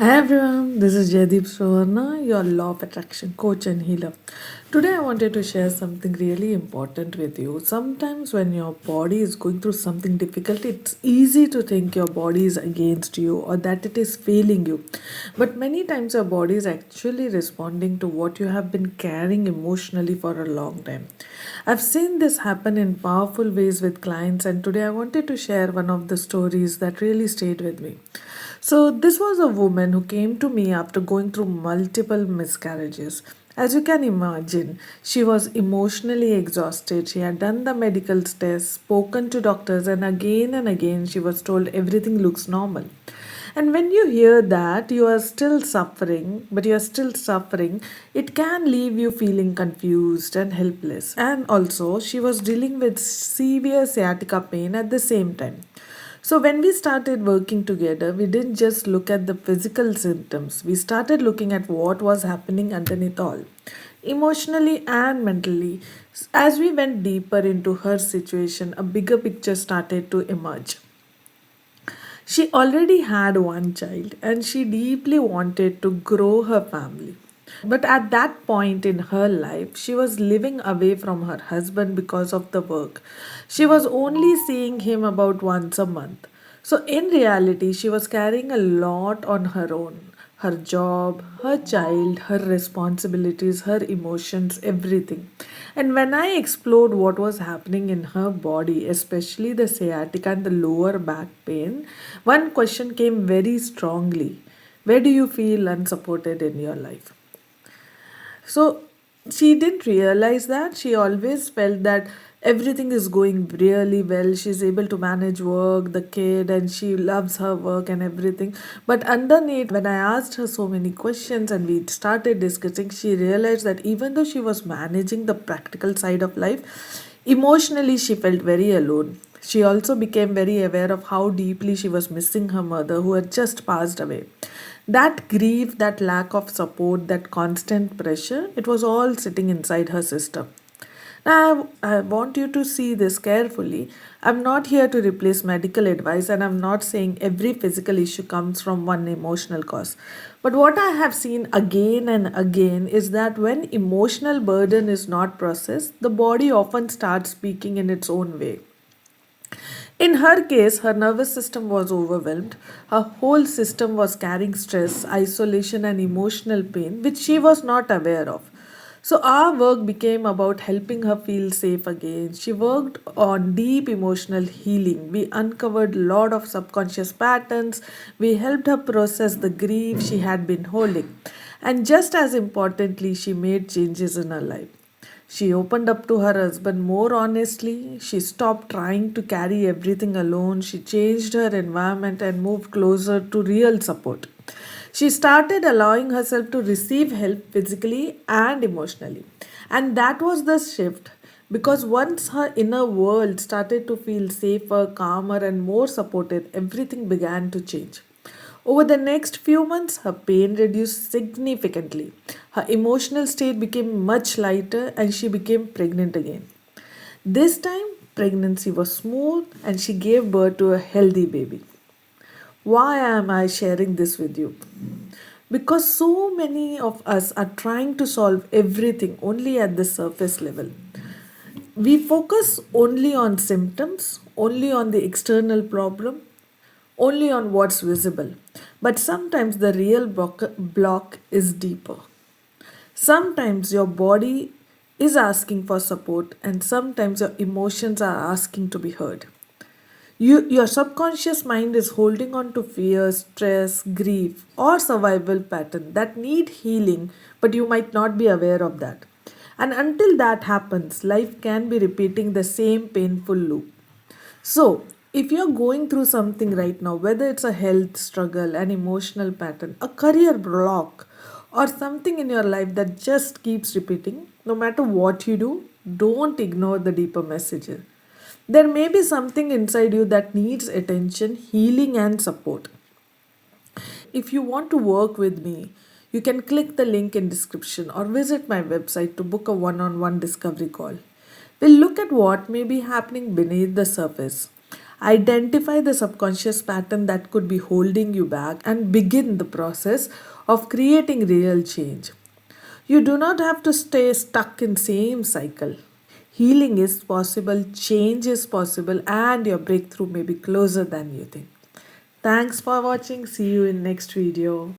Hi everyone, this is Jaideep Savarna, your law of attraction coach and healer. Today I wanted to share something really important with you. Sometimes when your body is going through something difficult, it's easy to think your body is against you or that it is failing you. But many times your body is actually responding to what you have been carrying emotionally for a long time. I've seen this happen in powerful ways with clients, and today I wanted to share one of the stories that really stayed with me. So, this was a woman who came to me after going through multiple miscarriages. As you can imagine, she was emotionally exhausted. She had done the medical tests, spoken to doctors, and again she was told everything looks normal. And when you hear that you are still suffering, but you are still suffering, it can leave you feeling confused and helpless. And also, she was dealing with severe sciatica pain at the same time. So, when we started working together, we didn't just look at the physical symptoms, we started looking at what was happening underneath all, emotionally and mentally. As we went deeper into her situation, a bigger picture started to emerge. She already had one child and she deeply wanted to grow her family. But at that point in her life, she was living away from her husband because of the work. She was only seeing him about once a month. So, in reality, she was carrying a lot on her own, her job, her child, her responsibilities, her emotions, everything. And when I explored what was happening in her body, especially the sciatica and the lower back pain, one question came very strongly. Where do you feel unsupported in your life? So she didn't realize that. She always felt that everything is going really well. She's able to manage work, the kid, and she loves her work and everything. But underneath, when I asked her so many questions and we started discussing, she realized that even though she was managing the practical side of life, emotionally she felt very alone. She also became very aware of how deeply she was missing her mother, who had just passed away. That grief, that lack of support, that constant pressure, it was all sitting inside her system. Now, I want you to see this carefully. I'm not here to replace medical advice, and I'm not saying every physical issue comes from one emotional cause. But what I have seen again and again is that when emotional burden is not processed, the body often starts speaking in its own way. In her case, her nervous system was overwhelmed. Her whole system was carrying stress, isolation, and emotional pain, which she was not aware of. So, our work became about helping her feel safe again. She worked on deep emotional healing. We uncovered a lot of subconscious patterns. We helped her process the grief she had been holding. And just as importantly, she made changes in her life. She opened up to her husband more honestly. She stopped trying to carry everything alone. She changed her environment and moved closer to real support. She started allowing herself to receive help physically and emotionally. And that was the shift because once her inner world started to feel safer, calmer, and more supported, everything began to change. Over the next few months, her pain reduced significantly. Her emotional state became much lighter and she became pregnant again. This time, pregnancy was smooth and she gave birth to a healthy baby. Why am I sharing this with you? Because so many of us are trying to solve everything only at the surface level. We focus only on symptoms, only on the external problem, only on what's visible. But sometimes the real block is deeper. Sometimes your body is asking for support, and sometimes your emotions are asking to be heard. Your subconscious mind is holding on to fear, stress, grief, or survival pattern that need healing, but you might not be aware of that. And until that happens, life can be repeating the same painful loop. So, if you're going through something right now, whether it's a health struggle, an emotional pattern, a career block, or something in your life that just keeps repeating, no matter what you do, don't ignore the deeper messages. There may be something inside you that needs attention, healing, and support. If you want to work with me, you can click the link in description or visit my website to book a one-on-one discovery call. We'll look at what may be happening beneath the surface. Identify the subconscious pattern that could be holding you back and begin the process of creating real change. You do not have to stay stuck in same cycle. Healing is possible, change is possible, and your breakthrough may be closer than you think. Thanks for watching. See you in next video.